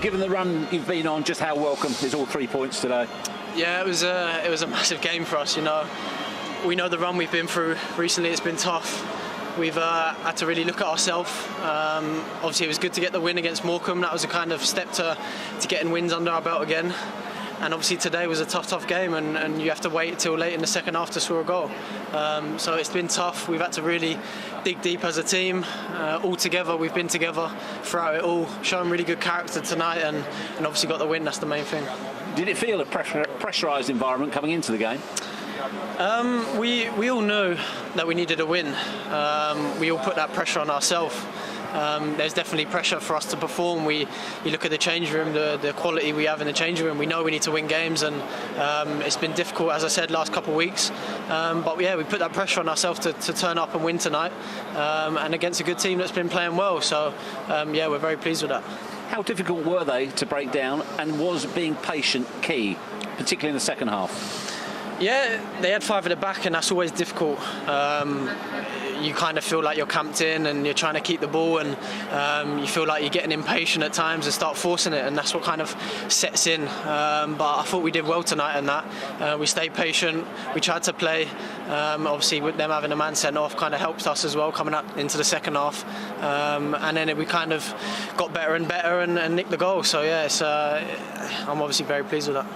Given the run you've been on, just how welcome is all 3 points today? Yeah, it was a massive game for us. You know, we know the run we've been through recently. It's been tough. We've had to really look at ourselves. Obviously, it was good to get the win against Morecambe. That was a kind of step to getting wins under our belt again. And obviously today was a tough game, and you have to wait till late in the second half to score a goal. So it's been tough. We've had to really dig deep as a team. All together, we've been together throughout it all, showing really good character tonight, and obviously got the win. That's the main thing. Did it feel a pressurised environment coming into the game? We all knew that we needed a win. We all put that pressure on ourselves. There's definitely pressure for us to perform. You look at the change room, the quality we have in the change room. We know we need to win games, and it's been difficult, as I said, last couple of weeks. But yeah, we put that pressure on ourselves to turn up and win tonight, and against a good team that's been playing well. So yeah, we're very pleased with that. How difficult were they to break down, and was being patient key, particularly in the second half? Yeah, they had 5 at the back, and that's always difficult. You kind of feel like you're camped in and you're trying to keep the ball, and you feel like you're getting impatient at times and start forcing it, and that's what kind of sets in. But I thought we did well tonight in that. We stayed patient, we tried to play. Obviously with them having a man sent off kind of helped us as well coming up into the second half. And then we kind of got better and better and nicked the goal. So yeah, I'm obviously very pleased with that.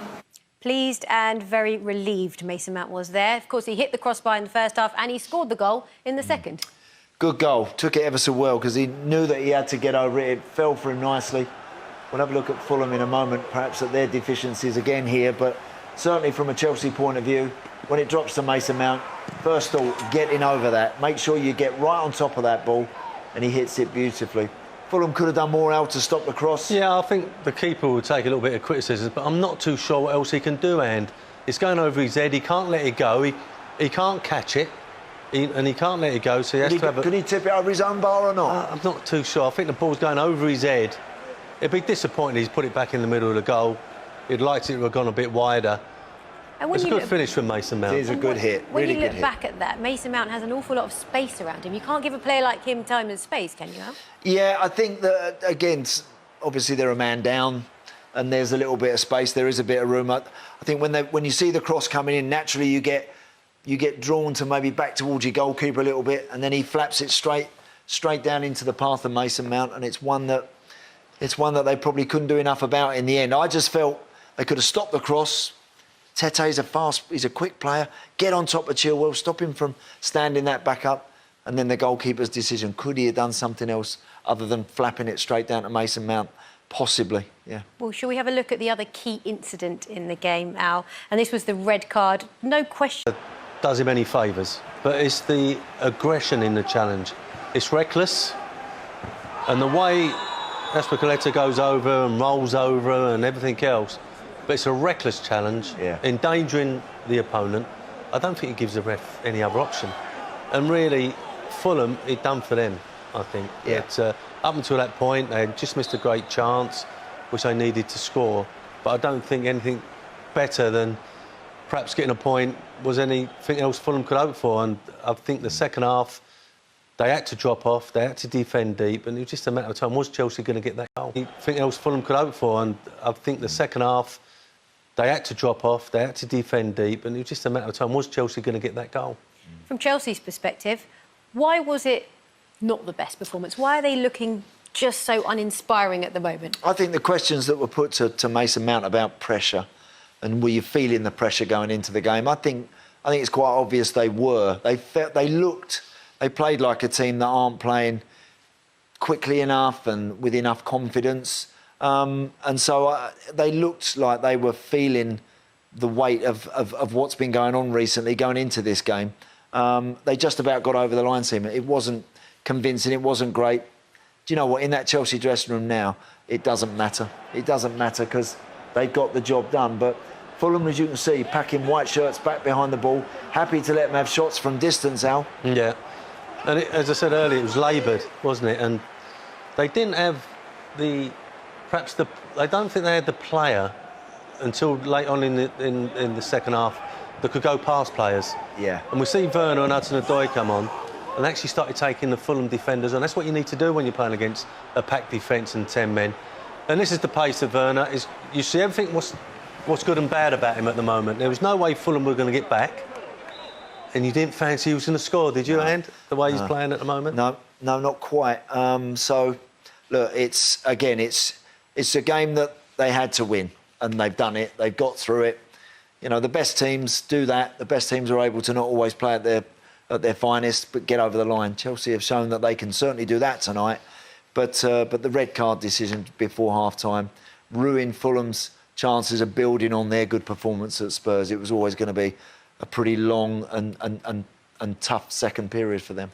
Pleased and very relieved Mason Mount was there. Of course, he hit the crossbar in the first half and he scored the goal in the second. Good goal. Took it ever so well because he knew that he had to get over it. It fell for him nicely. We'll have a look at Fulham in a moment, perhaps at their deficiencies again here, but certainly from a Chelsea point of view, when it drops to Mason Mount, first thought, getting over that. Make sure you get right on top of that ball, and he hits it beautifully. Fulham could have done more out to stop the cross. Yeah, I think the keeper will take a little bit of criticism, but I'm not too sure what else he can do, and it's going over his head. He can't let it go. He can't catch it, and he can't let it go, so he has to have a... Can he tip it over his own bar or not? I'm not too sure. I think the ball's going over his head. It'd be disappointing he's put it back in the middle of the goal. He'd liked it to have gone a bit wider. It's a good finish from Mason Mount. It is a good hit, really good hit. When you look back at that, Mason Mount has an awful lot of space around him. You can't give a player like him time and space, can you, Al? Yeah, I think that, again, obviously they're a man down and there's a little bit of space, there is a bit of room. I think when you see the cross coming in, naturally you get drawn to maybe back towards your goalkeeper a little bit, and then he flaps it straight down into the path of Mason Mount, and it's one that they probably couldn't do enough about in the end. I just felt they could have stopped the cross. Tete's he's a quick player. Get on top of Chilwell, stop him from standing that back up, and then the goalkeeper's decision. Could he have done something else other than flapping it straight down to Mason Mount? Possibly, yeah. Well, shall we have a look at the other key incident in the game, Al? And this was the red card. No question. Does him any favours, but it's the aggression in the challenge. It's reckless, and the way Espinaleta goes over and rolls over and everything else. But it's a reckless challenge, endangering the opponent. I don't think it gives the ref any other option. And really, Fulham, it done for them, I think. Yeah. Up until that point, they had just missed a great chance, which they needed to score. But I don't think anything better than perhaps getting a point was anything else Fulham could hope for. And I think the second half, they had to drop off, they had to defend deep, and it was just a matter of time. Was Chelsea going to get that goal? Anything else Fulham could hope for, and I think the second half, they had to drop off, they had to defend deep, and it was just a matter of time. Was Chelsea going to get that goal? From Chelsea's perspective, why was it not the best performance? Why are they looking just so uninspiring at the moment? I think the questions that were put to Mason Mount about pressure, and were you feeling the pressure going into the game? I think it's quite obvious they were. They played like a team that aren't playing quickly enough and with enough confidence. And so they looked like they were feeling the weight of what's been going on recently going into this game. They just about got over the line, Seema. It wasn't convincing, it wasn't great. Do you know what? In that Chelsea dressing room now, it doesn't matter. It doesn't matter because they've got the job done. But Fulham, as you can see, packing white shirts back behind the ball, happy to let them have shots from distance, Al. Yeah. And as I said earlier, it was laboured, wasn't it? And they didn't have I don't think they had the player until late on in the second half that could go past players. Yeah. And we see Werner and Hudson-Odoi come on and actually started taking the Fulham defenders on. That's what you need to do when you're playing against a packed defence and 10 men. And this is the pace of Werner. Is you see everything what's good and bad about him at the moment. There was no way Fulham were going to get back, and you didn't fancy he was going to score, did you, Ant? The way he's playing at the moment. No, not quite. So, look, it's a game that they had to win, and they've done it. They've got through it. You know, the best teams do that. The best teams are able to not always play at their finest, but get over the line. Chelsea have shown that they can certainly do that tonight. But the red card decision before half-time ruined Fulham's chances of building on their good performance at Spurs. It was always going to be a pretty long and tough second period for them.